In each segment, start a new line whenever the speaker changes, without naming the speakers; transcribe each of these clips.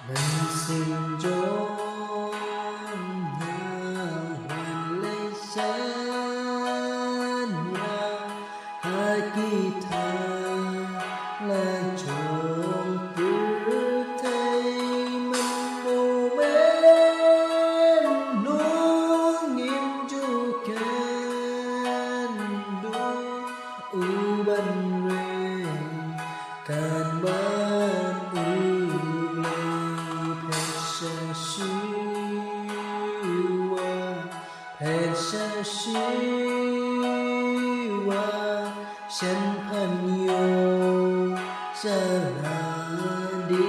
mình xin chốn hoàn lấy sáng nhà hai kita là chốn cứ thấy mình mù bên luôn nghiêm chu can đu ban re can ban Shiva Shan Panyo Saradi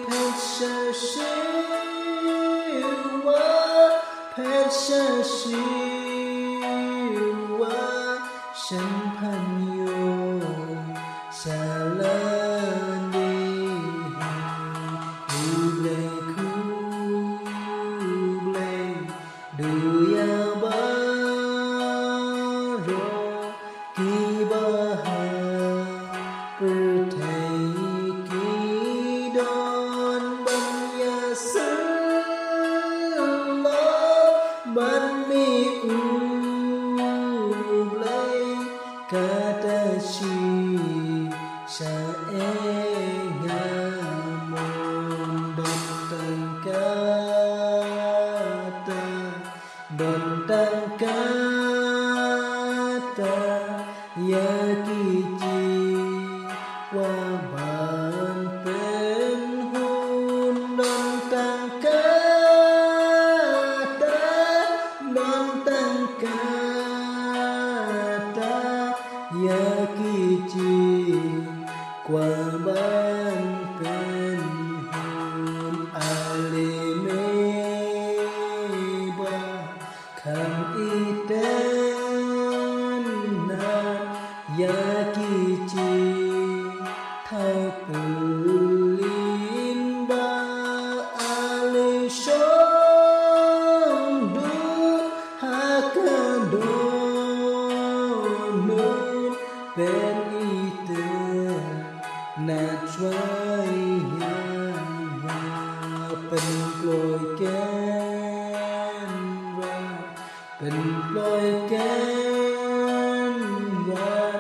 Pesha Shiva Pesha Shiva Shan Panyo Saradi Kuble Kuble Duya Baro Kibaha Pertai Kidon Banya Sala Ban Mi Ublay Katashi Sa Engamon Don Tangkata Don Tangkata Yakiji Wa Ban Pen Hun Don Tangkata Don Tangkata Yakiji Wa Ban Pen Hun Alimeba Kam iten na yakichi thapulin ba alishon du hakadon pen iten na chwai ya pen loi ken Bình lôi kén ra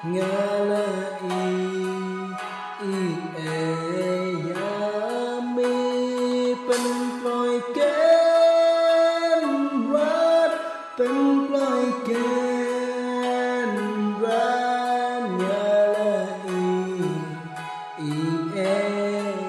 ngala i e ya mi bình lôi kén ra ngala i e